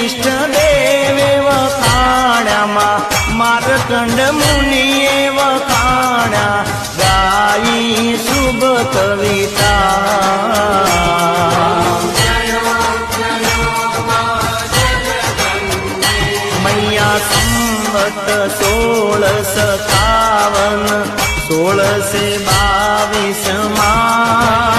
इष्ट देवे वखाण्या मार्कंड मुनिये वखाण्या गाई शुभ कविता मैया संवत 1657 1622